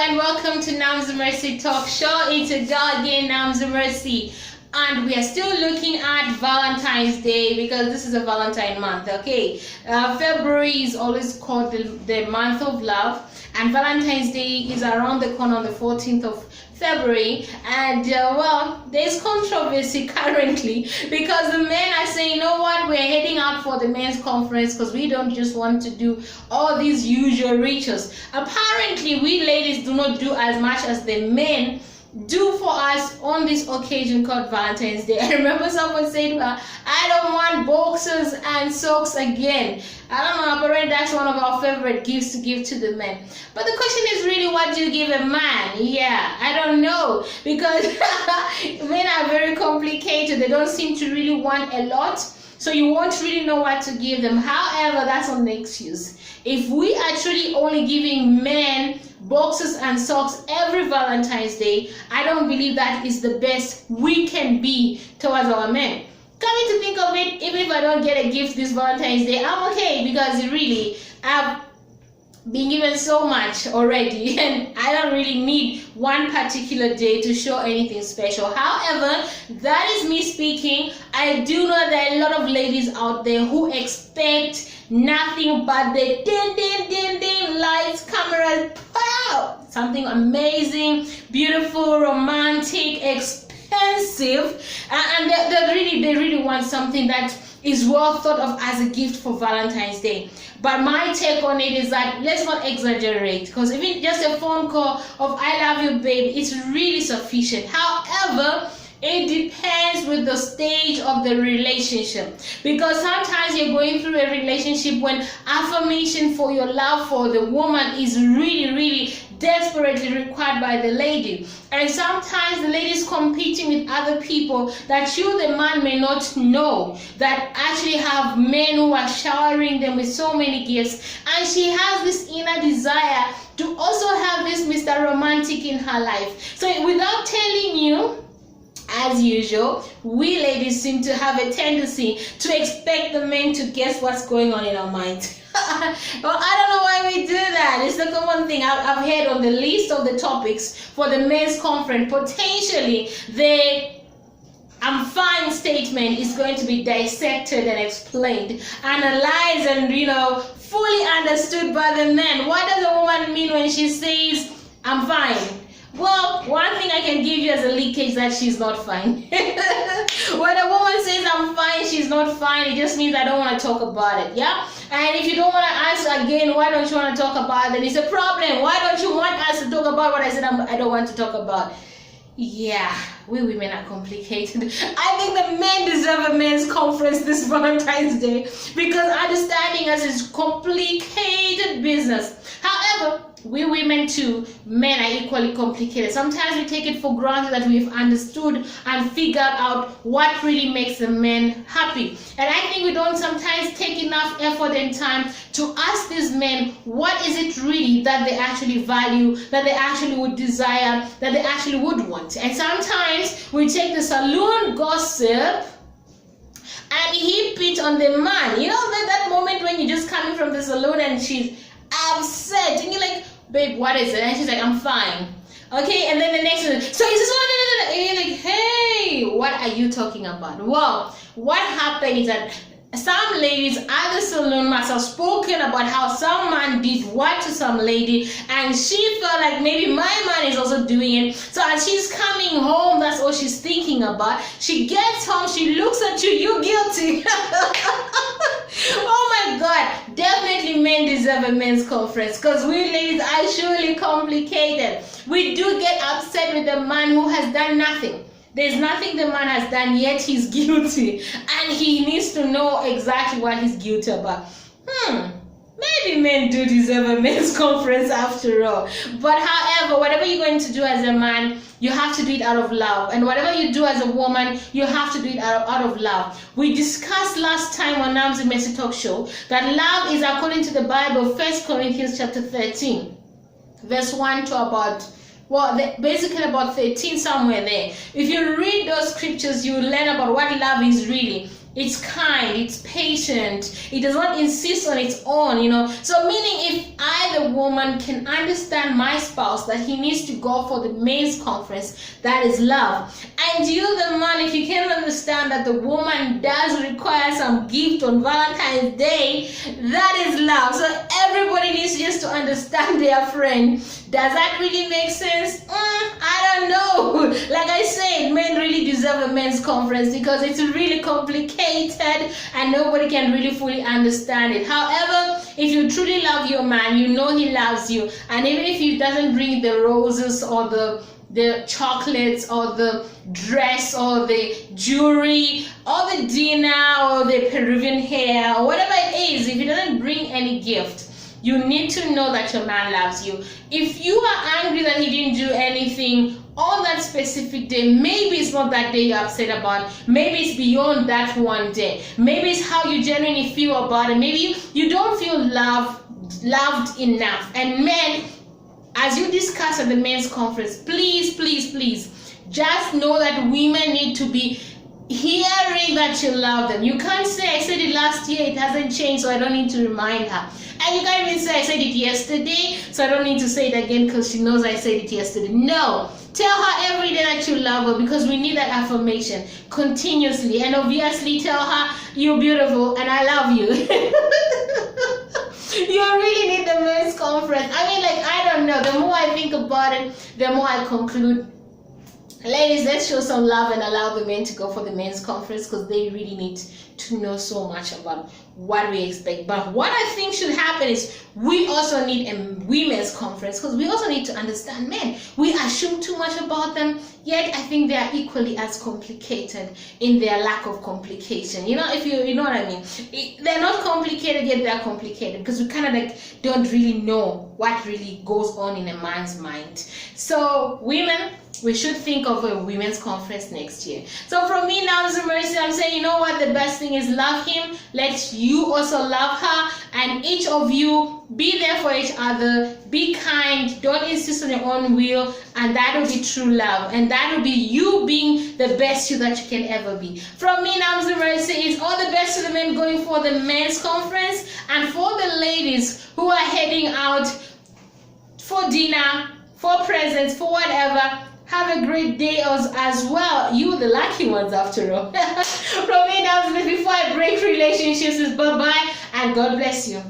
and welcome to NamzyMercy Talk Show. It's a girl again, NamzyMercy, and we are still looking at Valentine's Day because this is a Valentine month. Okay, February is always called the month of love, and Valentine's Day is around the corner on the 14th of February, and well, there's controversy currently because the men are saying, you know what, we're heading out for the men's conference because we don't just want to do all these usual rituals. Apparently, we ladies do not do as much as the men do for us on this occasion called Valentine's Day. I remember someone saying, well, I don't want boxers and socks again. I don't know, apparently that's one of our favorite gifts to give to the men. But the question is really, what do you give a man? Yeah, I don't know, because men are very complicated. They don't seem to really want a lot, so you won't really know what to give them. However, that's not an excuse. If we are truly only giving men boxes and socks every Valentine's Day, I don't believe that is the best we can be towards our men. Coming to think of it, even if I don't get a gift this Valentine's Day, I'm okay, because really, I've been given so much already and I don't really need one particular day to show anything special. However, that is me speaking. I do know there are a lot of ladies out there who expect nothing but the ding ding ding ding lights, cameras, pow! Something amazing, beautiful, romantic, expensive, and they really want something that is well thought of as a gift for Valentine's Day. But my take on it is that let's not exaggerate, because even just a phone call of I love you babe, it's really sufficient. However, it depends with the stage of the relationship, because sometimes you're going through a relationship when affirmation for your love for the woman is really desperately required by the lady, and sometimes the lady is competing with other people that you, the man, may not know, that actually have men who are showering them with so many gifts, and she has this inner desire to also have this Mr. Romantic in her life. So without telling you, as usual, we ladies seem to have a tendency to expect the men to guess what's going on in our minds. Well, I don't know why we do that. It's the common thing I've heard on the list of the topics for the men's conference. Potentially, the I'm fine statement is going to be dissected and explained, analyzed, and fully understood by the men. What does a woman mean when she says I'm fine? Well, one thing I can give you as a leakage is that she's not fine. When a woman says I'm fine, she's not fine, it just means I don't want to talk about it, yeah? And if you don't want to answer again, why don't you want to talk about it, then it's a problem. Why don't you want us to talk about what I said I don't want to talk about? Yeah, we women are complicated. I think the men deserve a men's conference this Valentine's Day, because understanding us is complicated business. However, we women too, men are equally complicated. Sometimes we take it for granted that we've understood and figured out what really makes the men happy. And I think we don't sometimes take enough effort and time to ask these men what is it really that they actually value, that they actually would desire, that they actually would want. And sometimes we take the saloon gossip and heap it on the man. You know that moment when you're just coming from the saloon and she's upset and you're like, babe, what is it? And she's like, I'm fine. Okay, and then the next one, so is this one? And you're like, hey, what are you talking about? Well, what happened is that some ladies at the saloon must have spoken about how some man did what to some lady, and she felt like maybe my man is also doing it. So as she's coming home, that's all she's thinking about. She gets home, she looks at you, you're guilty. Oh my God, definitely men deserve a men's conference, because we ladies are surely complicated. We do get upset with a man who has done nothing. There's nothing the man has done, yet he's guilty, and he needs to know exactly what he's guilty about. Maybe men do deserve a men's conference after all. But however, whatever you're going to do as a man, you have to do it out of love. And whatever you do as a woman, you have to do it out of love. We discussed last time on NamzyMercy Talk Show that love is, according to the Bible, 1 Corinthians chapter 13, verse 1 to about, basically about 13, somewhere there. If you read those scriptures, you will learn about what love is really. it's kind, it's patient, it does not insist on its own, you know. So meaning, if I, the woman, can understand my spouse that he needs to go for the men's conference, that is love. And you, the man, if you can understand that the woman does require some gift on Valentine's Day, that is love. So everybody needs just to understand their friend. Does that really make sense? I don't know. Like I said, men really deserve a men's conference because it's really complicated and nobody can really fully understand it. However, if you truly love your man, you know he loves you, and even if he doesn't bring the roses or the chocolates or the dress or the jewelry or the dinner or the Peruvian hair or whatever it is, if he doesn't bring any gift, you need to know that your man loves you. If you are angry that he didn't do anything on that specific day, maybe it's not that day you're upset about, maybe it's beyond that one day, maybe it's how you genuinely feel about it, maybe you don't feel loved enough. And men, as you discuss at the men's conference, please just know that women need to be hearing that you love them. You can't say, I said it last year, it hasn't changed, so I don't need to remind her. And you can't even say, I said it yesterday, so I don't need to say it again because she knows I said it yesterday. No, tell her every day that you love her, because we need that affirmation continuously. And obviously tell her, you're beautiful and I love you. You really need the men's conference. I mean, like, I don't know, the more I think about it, the more I conclude, ladies, let's show some love and allow the men to go for the men's conference, because they really need to know so much about what we expect. But what I think should happen is we also need a women's conference, because we also need to understand men. We assume too much about them, yet I think they are equally as complicated in their lack of complication. You know, if you know what I mean. They're not complicated, yet they're complicated, because we kind of like don't really know what really goes on in a man's mind. So women, we should think of a women's conference next year. So from me, NamzyMercy, I'm saying, you know what, the best thing is love him. Let you also love her, and each of you be there for each other. Be kind. Don't insist on your own will, and that will be true love, and that will be you being the best you that you can ever be. From me, NamzyMercy, it's all the best to the men going for the men's conference, and for the ladies who are heading out for dinner, for presents, for whatever. Have a great day as well. You the lucky ones after all. From me, NamzyMercy, before I break relationships, is bye-bye and God bless you.